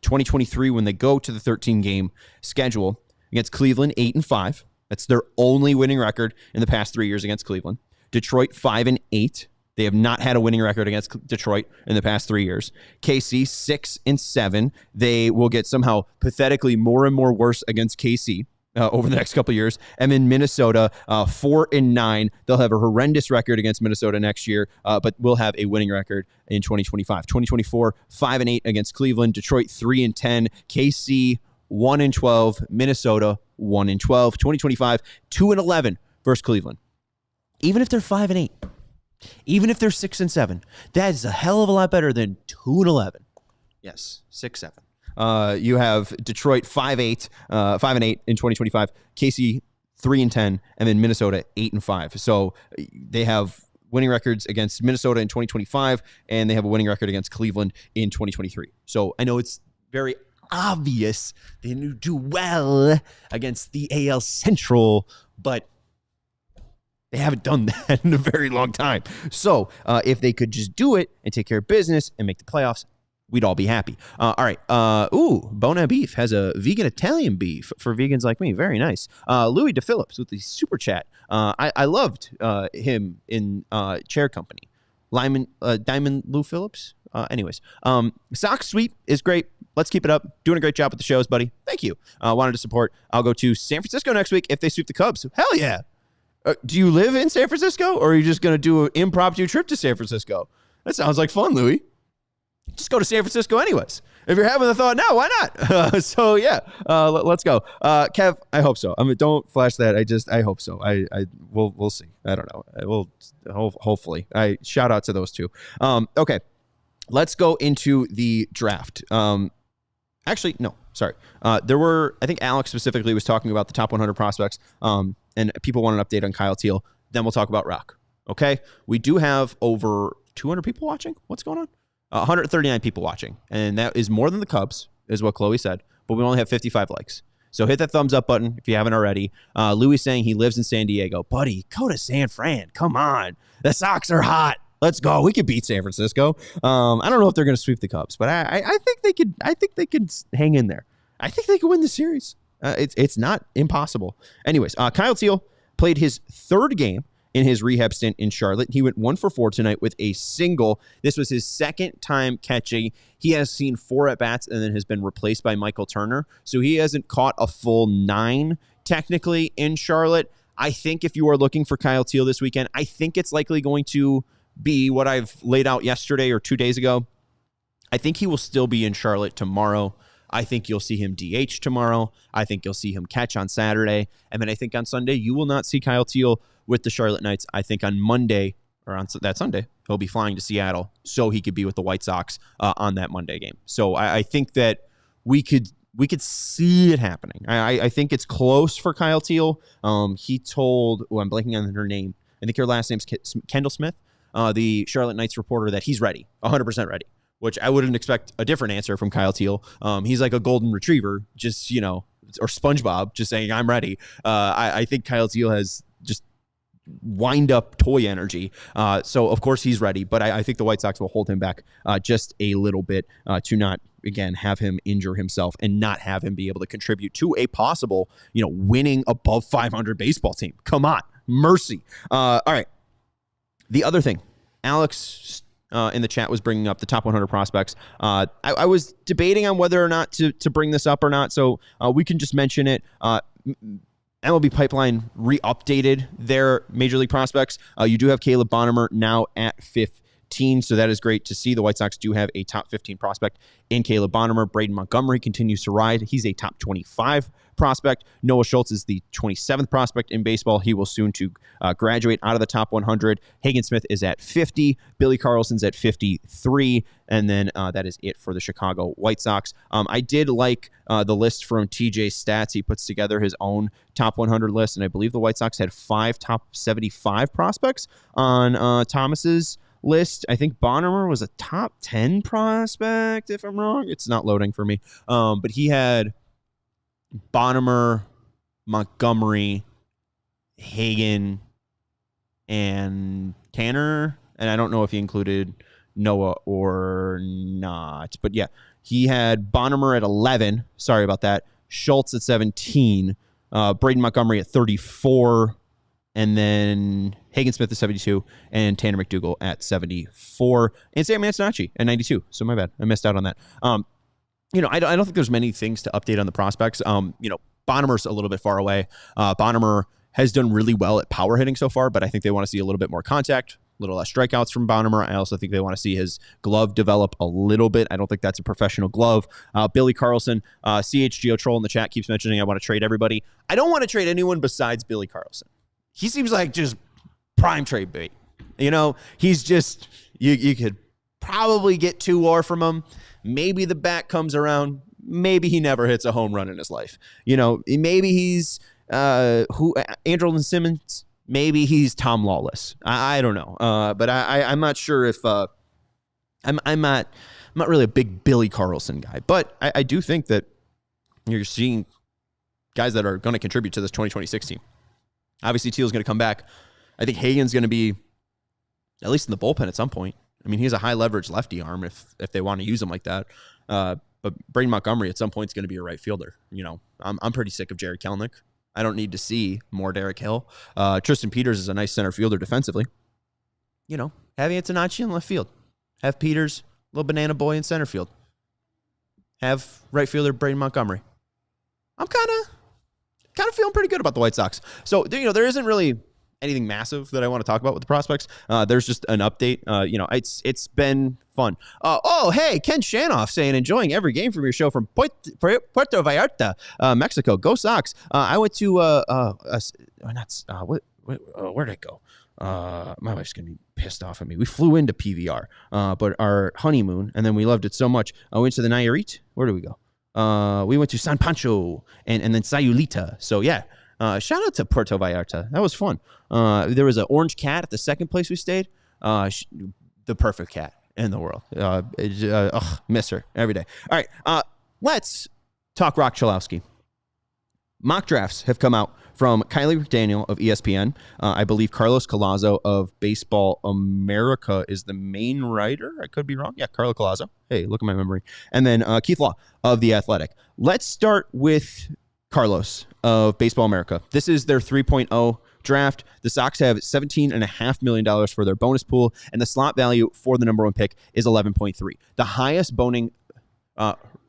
2023, when they go to the 13-game schedule against Cleveland, 8-5. That's their only winning record in the past 3 years against Cleveland. Detroit 5-8. They have not had a winning record against Detroit in the past 3 years. KC 6-7. They will get somehow pathetically more and more worse against KC over the next couple of years. And then Minnesota 4-9. They'll have a horrendous record against Minnesota next year, but will have a winning record in 2025. 2024 5-8 against Cleveland. Detroit 3-10. KC 1-12. Minnesota 1-12. 2025 2-11 versus Cleveland. Even if they're 5-8. Even if they're 6-7, that is a hell of a lot better than 2-11. Yes, 6-7. You have Detroit 5-8 in 2025. KC 3-10, and then Minnesota 8-5. So they have winning records against Minnesota in 2025, and they have a winning record against Cleveland in 2023. So I know it's very obvious they do well against the AL Central, but they haven't done that in a very long time. So if they could just do it and take care of business and make the playoffs, we'd all be happy. All right. Bona Beef has a vegan Italian beef for vegans like me. Very nice. Louis DePhillips with the super chat. I loved him in Chair Company. Diamond Lou Phillips. Anyways, Sox sweep is great. Let's keep it up. Doing a great job with the shows, buddy. Thank you. Wanted to support. I'll go to San Francisco next week if they sweep the Cubs. Hell yeah. Do you live in San Francisco, or are you just going to do an impromptu trip to San Francisco? That sounds like fun, Louis. Just go to San Francisco anyways. If you're having the thought now, why not? So yeah, let's go. Kev, I hope so. I mean, don't flash that. I hope so. We'll see. I don't know. Hopefully. Shout out to those two. Okay, let's go into the draft. Actually, no, sorry. I think Alex specifically was talking about the top 100 prospects. And people want an update on Kyle Teel. Then we'll talk about Roch. Okay, we do have over 200 people watching. What's going on? 139 people watching, and that is more than the Cubs, is what Chloe said, but we only have 55 likes. So hit that thumbs up button if you haven't already. Louis saying he lives in San Diego. Buddy, go to San Fran. Come on. The Sox are hot. Let's go. We could beat San Francisco. I don't know if they're going to sweep the Cubs, but I think they could. I think they could hang in there. I think they could win the series. It's not impossible. Anyways, Kyle Teel played his third game in his rehab stint in Charlotte. He went 1 for 4 tonight with a single. This was his second time catching. He has seen 4 at-bats and then has been replaced by Michael Turner. So he hasn't caught a full 9 technically in Charlotte. I think if you are looking for Kyle Teel this weekend, I think it's likely going to be what I've laid out yesterday or 2 days ago. I think he will still be in Charlotte tomorrow. I think you'll see him DH tomorrow. I think you'll see him catch on Saturday. And then I think on Sunday, you will not see Kyle Teel with the Charlotte Knights. I think on Monday, or on that Sunday, he'll be flying to Seattle so he could be with the White Sox on that Monday game. So I think that we could see it happening. I think it's close for Kyle Teel. He told, I'm blanking on her name. I think her last name's Kendall Smith, the Charlotte Knights reporter, that he's ready, 100% ready, which I wouldn't expect a different answer from Kyle Teel. He's like a golden retriever, just, or SpongeBob, just saying, I'm ready. I think Kyle Teel has just wind up toy energy. So of course he's ready, but I think the White Sox will hold him back just a little bit to not, again, have him injure himself and not have him be able to contribute to a possible, winning above 500 baseball team. Come on, mercy. All right. The other thing, Alex in the chat was bringing up the top 100 prospects. I was debating on whether or not to bring this up or not, so we can just mention it. MLB Pipeline re-updated their Major League prospects. You do have Caleb Bonham now at 15, so that is great to see. The White Sox do have a top 15 prospect in Caleb Bonham. Braden Montgomery continues to ride. He's a top 25 prospect. Noah Schultz is the 27th prospect in baseball. He will soon to graduate out of the top 100. Hagen Smith is at 50. Billy Carlson's at 53. And then that is it for the Chicago White Sox. I did like the list from TJ Stats. He puts together his own top 100 list, and I believe the White Sox had 5 top 75 prospects on Thomas's list. I think Bonham was a top 10 prospect, if I'm wrong. It's not loading for me. But he had Bonham, Montgomery, Hagen, and Tanner. And I don't know if he included Noah or not. But yeah, he had Bonham at 11. Sorry about that. Schultz at 17. Braden Montgomery at 34. And then Hagen Smith at 72. And Tanner McDougal at 74. And Sam Antonacci at 92. So my bad. I missed out on that. I don't think there's many things to update on the prospects. Bonhamer's a little bit far away. Bonham has done really well at power hitting so far, but I think they want to see a little bit more contact, a little less strikeouts from Bonham. I also think they want to see his glove develop a little bit. I don't think that's a professional glove. Billy Carlson, CHGO Troll in the chat keeps mentioning I want to trade everybody. I don't want to trade anyone besides Billy Carlson. He seems like just prime trade bait. He's just, you could probably get 2 WAR from him. Maybe the bat comes around. maybe he never hits a home run in his life. Maybe he's Andrelton Simmons. Maybe he's Tom Lawless. I don't know. But I'm not sure if I'm not really a big Billy Carlson guy. But I do think that you're seeing guys that are going to contribute to this 2026 team. Obviously, Teel's going to come back. I think Hagen's going to be at least in the bullpen at some point. I mean, he has a high leverage lefty arm if they want to use him like that. But Braden Montgomery at some point is going to be a right fielder. I'm pretty sick of Jared Kelenic. I don't need to see more Derek Hill. Tristan Peters is a nice center fielder defensively. Have Antonacci in left field. Have Peters, little banana boy in center field. Have right fielder Braden Montgomery. I'm kind of feeling pretty good about the White Sox. So, there isn't really anything massive that I want to talk about with the prospects. There's just an update. It's been fun. Hey, Ken Shanoff saying, enjoying every game from your show from Puerto Vallarta, Mexico. Go Sox. I went to, where'd I go? My wife's going to be pissed off at me. We flew into PVR, but our honeymoon, and then we loved it so much. I went to the Nayarit. Where did we go? We went to San Pancho and then Sayulita. So, yeah. Shout out to Puerto Vallarta. That was fun. There was an orange cat at the second place we stayed. The perfect cat in the world. Miss her every day. All right, let's talk Roch Cholowsky. Mock drafts have come out from Kylie McDaniel of ESPN. I believe Carlos Collazo of Baseball America is the main writer. I could be wrong. Yeah, Carlos Collazo. Hey, look at my memory. And then Keith Law of The Athletic. Let's start with Carlos of Baseball America. This is their 3.0 draft. The Sox have $17.5 million for their bonus pool, and the slot value for the number one pick is 11.3. The highest boning,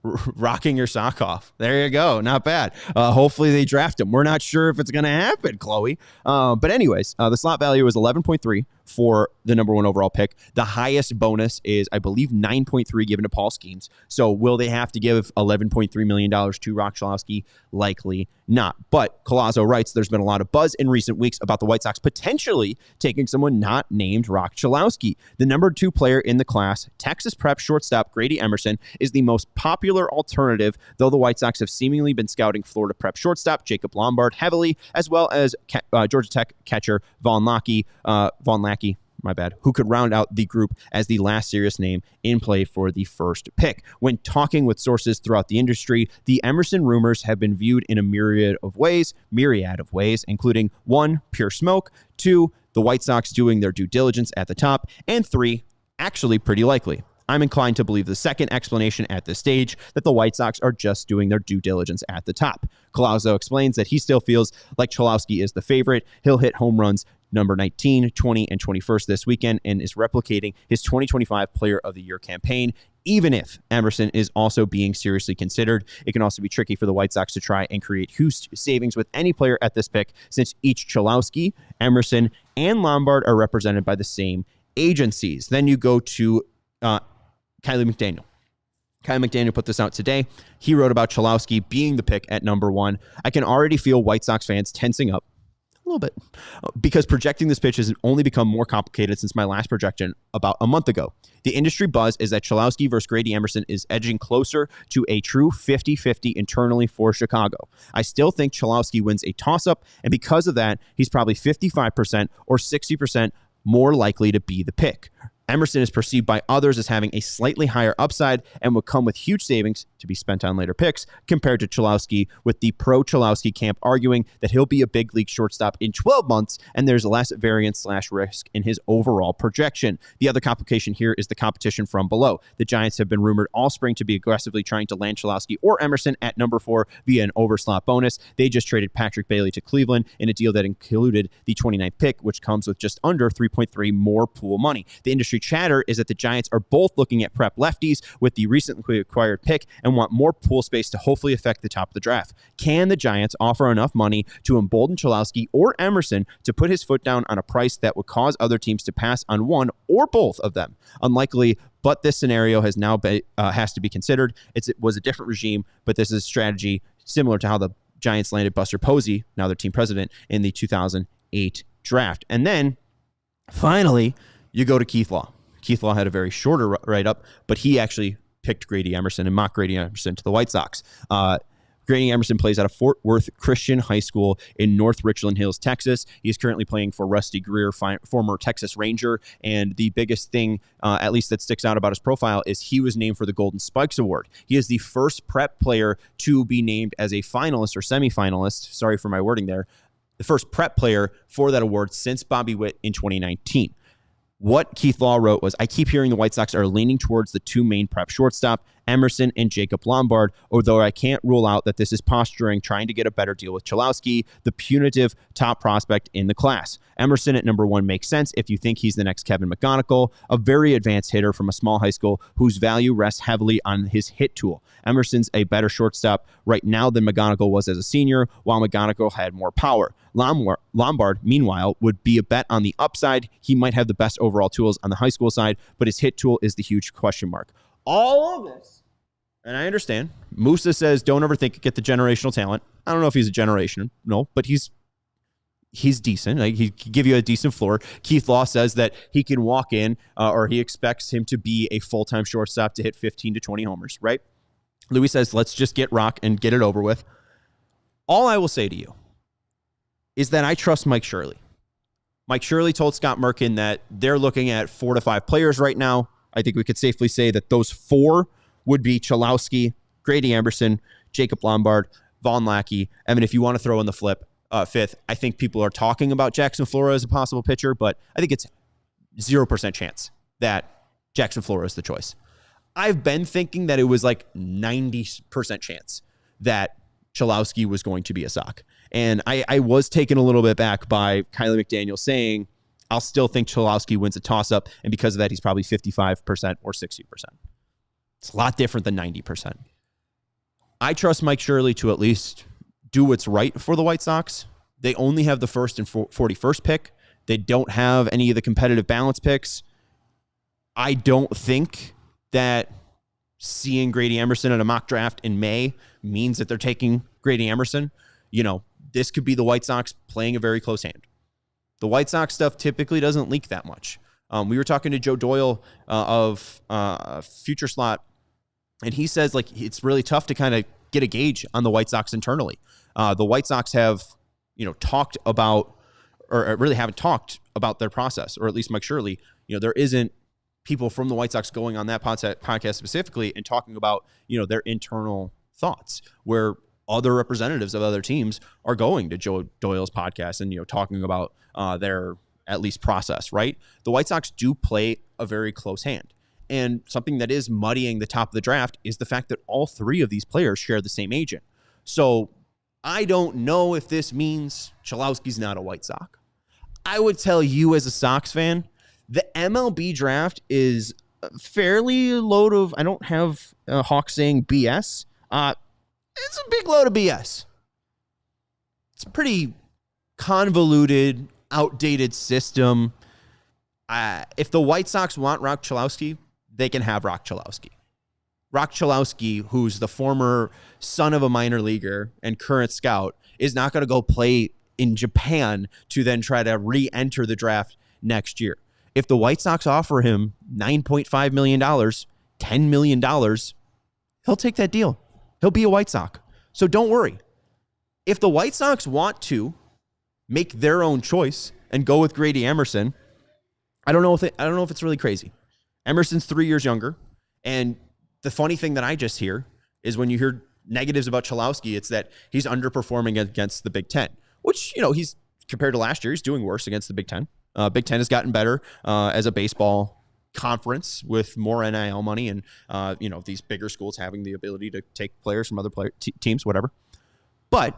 rocking your sock off. There you go. Not bad. Hopefully they draft him. We're not sure if it's going to happen, Chloe. But anyways, the slot value is 11.3 for the number one overall pick. The highest bonus is, I believe, 9.3 given to Paul Skeens. So will they have to give $11.3 million to Roch Cholowsky? Likely not. But Collazo writes, there's been a lot of buzz in recent weeks about the White Sox potentially taking someone not named Roch Cholowsky. The number two player in the class, Texas Prep shortstop Grady Emerson, is the most popular alternative, though the White Sox have seemingly been scouting Florida Prep shortstop Jacob Lombard heavily, as well as Georgia Tech catcher Von Lackey, who could round out the group as the last serious name in play for the first pick. When talking with sources throughout the industry, the Emerson rumors have been viewed in a myriad of ways, including 1, pure smoke, 2, the White Sox doing their due diligence at the top, and 3, actually pretty likely. I'm inclined to believe the second explanation at this stage, that the White Sox are just doing their due diligence at the top. Collazo explains that he still feels like Cholowsky is the favorite. He'll hit home runs number 19, 20, and 21st this weekend and is replicating his 2025 Player of the Year campaign. Even if Emerson is also being seriously considered, it can also be tricky for the White Sox to try and create huge savings with any player at this pick, since each Cholowsky, Emerson, and Lombard are represented by the same agencies. Then you go to Kylie McDaniel. Kylie McDaniel put this out today. He wrote about Cholowsky being the pick at number 1. I can already feel White Sox fans tensing up a little bit because projecting this pitch has only become more complicated since my last projection about a month ago. The industry buzz is that Cholowsky versus Grady Emerson is edging closer to a true 50-50 internally for Chicago. I still think Cholowsky wins a toss-up, and because of that, he's probably 55% or 60% more likely to be the pick. Emerson is perceived by others as having a slightly higher upside and would come with huge savings to be spent on later picks compared to Cholowsky, with the pro-Cholowsky camp arguing that he'll be a big league shortstop in 12 months and there's less variance/risk in his overall projection. The other complication here is the competition from below. The Giants have been rumored all spring to be aggressively trying to land Cholowsky or Emerson at number 4 via an overslot bonus. They just traded Patrick Bailey to Cleveland in a deal that included the 29th pick, which comes with just under 3.3 more pool money. The industry chatter is that the Giants are both looking at prep lefties with the recently acquired pick and want more pool space to hopefully affect the top of the draft. Can the Giants offer enough money to embolden Cholowsky or Emerson to put his foot down on a price that would cause other teams to pass on one or both of them? Unlikely, but this scenario has now has to be considered. It was a different regime, but this is a strategy similar to how the Giants landed Buster Posey, now their team president, in the 2008 draft. And then, finally, you go to Keith Law. Keith Law had a very shorter write-up, but he actually picked Grady Emerson and mocked Grady Emerson to the White Sox. Grady Emerson plays out of Fort Worth Christian High School in North Richland Hills, Texas. He is currently playing for Rusty Greer, former Texas Ranger. And the biggest thing, at least that sticks out about his profile, is he was named for the Golden Spikes Award. He is the first prep player to be named as a finalist or semifinalist. Sorry for my wording there. The first prep player for that award since Bobby Witt in 2019. What Keith Law wrote was, I keep hearing the White Sox are leaning towards the two main prep shortstop, Emerson and Jacob Lombard, although I can't rule out that this is posturing, trying to get a better deal with Cholowsky, the punitive top prospect in the class. Emerson at number 1 makes sense if you think he's the next Kevin McGonigal, a very advanced hitter from a small high school whose value rests heavily on his hit tool. Emerson's a better shortstop right now than McGonigal was as a senior, while McGonigal had more power. Lombard, meanwhile, would be a bet on the upside. He might have the best overall tools on the high school side, but his hit tool is the huge question mark. All of this, and I understand, Musa says don't overthink it, get the generational talent. I don't know if he's a generation, no, but he's decent. Like, he can give you a decent floor. Keith Law says that he can walk in, or he expects him to be a full-time shortstop to hit 15 to 20 homers, right? Louis says, let's just get Roch and get it over with. All I will say to you is that I trust Mike Shirley. Mike Shirley told Scott Merkin that they're looking at 4 to 5 players right now. I think we could safely say that those 4 would be Cholowsky, Grady Emerson, Jacob Lombard, Vaughn Lackey. I mean, if you want to throw in the fifth, I think people are talking about Jackson Flora as a possible pitcher, but I think it's 0% chance that Jackson Flora is the choice. I've been thinking that it was like 90% chance that Cholowsky was going to be a Sox. And I was taken a little bit back by Kylie McDaniel saying, I'll still think Cholowsky wins a toss-up, and because of that, he's probably 55% or 60%. It's a lot different than 90%. I trust Mike Shirley to at least do what's right for the White Sox. They only have the first and 41st pick. They don't have any of the competitive balance picks. I don't think that seeing Grady Emerson at a mock draft in May means that they're taking Grady Emerson. You know, this could be the White Sox playing a very close hand. The White Sox stuff typically doesn't leak that much. We were talking to Joe Doyle of Future Slot, and he says, like, it's really tough to kind of get a gauge on the White Sox internally. The White Sox have, talked about, or really haven't talked about their process, or at least Mike Shirley. There isn't people from the White Sox going on that podcast specifically and talking about, their internal thoughts, where other representatives of other teams are going to Joe Doyle's podcast and, talking about their at least process, right? The White Sox do play a very close hand. And something that is muddying the top of the draft is the fact that all 3 of these players share the same agent. So I don't know if this means Cholowsky's not a White Sox. I would tell you as a Sox fan, the MLB draft is fairly load of, I don't have Hawk saying BS. It's a big load of BS. It's a pretty convoluted, outdated system. If the White Sox want Roch Cholowsky, they can have Roch Cholowsky. Roch Cholowsky, who's the former son of a minor leaguer and current scout, is not going to go play in Japan to then try to re-enter the draft next year. If the White Sox offer him $9.5 million, $10 million, he'll take that deal. He'll be a White Sox. So don't worry. If the White Sox want to make their own choice and go with Grady Emerson, I don't know if it's really crazy. Emerson's 3 years younger, and the funny thing that I just hear is when you hear negatives about Cholowsky, it's that he's underperforming against the Big Ten, which, he's compared to last year, he's doing worse against the Big Ten. Big Ten has gotten better as a baseball conference with more NIL money and, these bigger schools having the ability to take players from other teams, whatever. But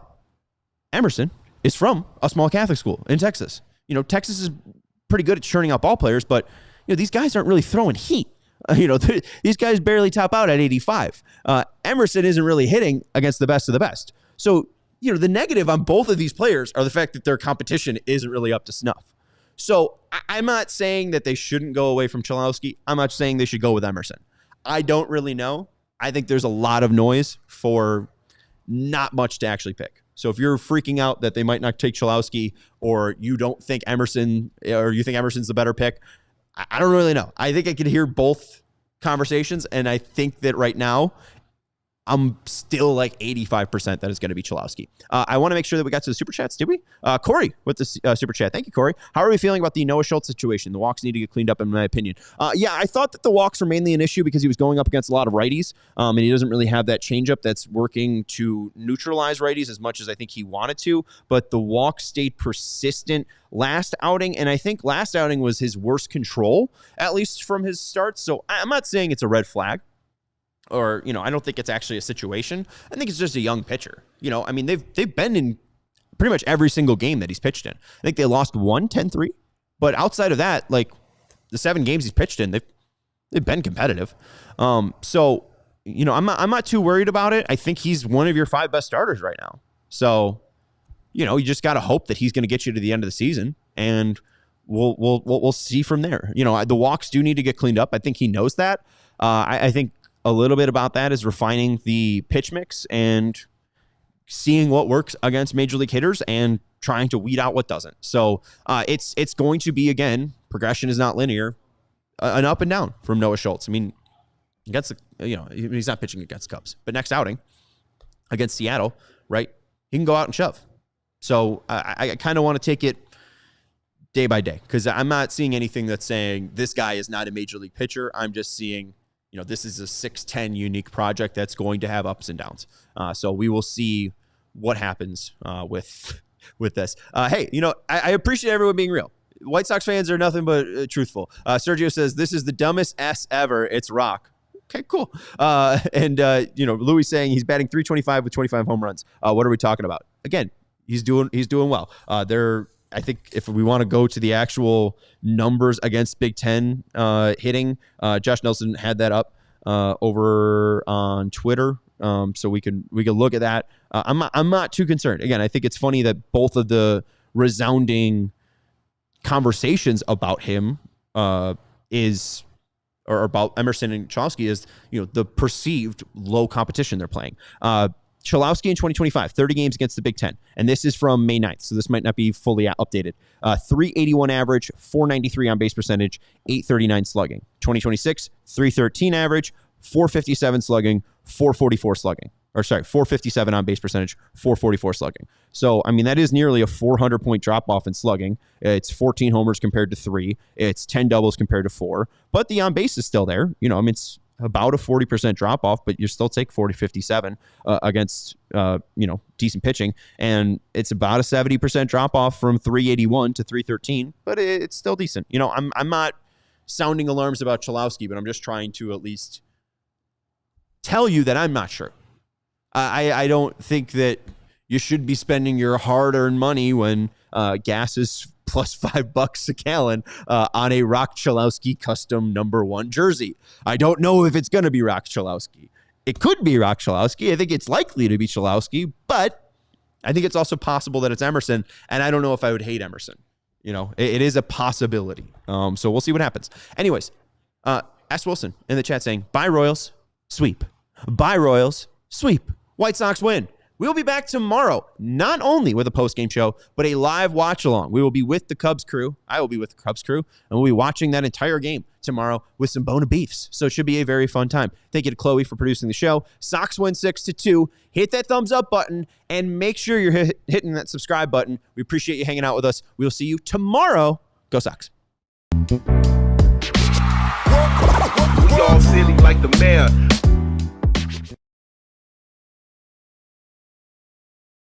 Emerson is from a small Catholic school in Texas. Texas is pretty good at churning out ball players, but, these guys aren't really throwing heat. These guys barely top out at 85. Emerson isn't really hitting against the best of the best. So, the negative on both of these players are the fact that their competition isn't really up to snuff. So I'm not saying that they shouldn't go away from Cholowsky. I'm not saying they should go with Emerson. I don't really know. I think there's a lot of noise for not much to actually pick. So if you're freaking out that they might not take Cholowsky, or you don't think Emerson, or you think Emerson's the better pick, I don't really know. I think I could hear both conversations, and I think that right now I'm still like 85% that it's going to be Cholowsky. I want to make sure that we got to the super chats. Did we? Corey with the super chat. Thank you, Corey. How are we feeling about the Noah Schultz situation? The walks need to get cleaned up, in my opinion. Yeah, I thought that the walks were mainly an issue because he was going up against a lot of righties, and he doesn't really have that changeup that's working to neutralize righties as much as I think he wanted to. But the walk stayed persistent last outing, and I think last outing was his worst control, at least from his start. So I'm not saying it's a red flag. Or, I don't think it's actually a situation. I think it's just a young pitcher. I mean, they've been in pretty much every single game that he's pitched in. I think they lost 10-3. But outside of that, like the 7 games he's pitched in, they've been competitive. So, I'm not too worried about it. I think he's one of your 5 best starters right now. So, you just got to hope that he's going to get you to the end of the season, and we'll see from there. The walks do need to get cleaned up. I think he knows that. I think a little bit about that is refining the pitch mix and seeing what works against major league hitters and trying to weed out what doesn't. So it's going to be, again, progression is not linear, an up and down from Noah Schultz. I mean, he's not pitching against Cubs, but next outing against Seattle, right? He can go out and shove. So I kind of want to take it day by day because I'm not seeing anything that's saying this guy is not a major league pitcher. I'm just seeing this is a 6'10" unique project that's going to have ups and downs. So we will see what happens with this. Hey, I appreciate everyone being real. White Sox fans are nothing but truthful. Sergio says, this is the dumbest S ever. It's Roch. Okay, cool. And Louis saying he's batting .325 with 25 home runs. What are we talking about? Again, he's doing well. I think if we want to go to the actual numbers against Big Ten hitting, Josh Nelson had that up over on Twitter, so we can look at that. I'm not too concerned. Again, I think it's funny that both of the resounding conversations about him or about Emerson and Cholowsky is the perceived low competition they're playing. Cholowsky in 2025, 30 games against the Big Ten. And this is from May 9th, so this might not be fully updated. 381 average, 493 on base percentage, 839 slugging. 2026, 313 average, 457 slugging, 444 slugging. 457 on base percentage, 444 slugging. So, I mean, that is nearly a 400-point drop-off in slugging. It's 14 homers compared to 3. It's 10 doubles compared to 4. But the on-base is still there. It's about a 40% drop off, but you still take 40-57 against, decent pitching. And it's about a 70% drop off from 381 to 313, but it's still decent. I'm not sounding alarms about Cholowsky, but I'm just trying to at least tell you that I'm not sure. I don't think that you should be spending your hard-earned money when gas is plus $5 a gallon on a Roch Cholowsky custom #1 jersey. I don't know if it's going to be Roch Cholowsky. It could be Roch Cholowsky. I think it's likely to be Cholowsky, but I think it's also possible that it's Emerson, and I don't know if I would hate Emerson. It is a possibility. So we'll see what happens. Anyways, S. Wilson in the chat saying, bye Royals, sweep. Bye Royals, sweep. White Sox win. We'll be back tomorrow, not only with a post-game show, but a live watch-along. We will be with the Cubs crew. I will be with the Cubs crew, and we'll be watching that entire game tomorrow with some Bona Beefs. So it should be a very fun time. Thank you to Chloe for producing the show. Sox win 6-2. Hit that thumbs up button, and make sure you're hitting that subscribe button. We appreciate you hanging out with us. We'll see you tomorrow. Go Sox. We all silly like the mayor.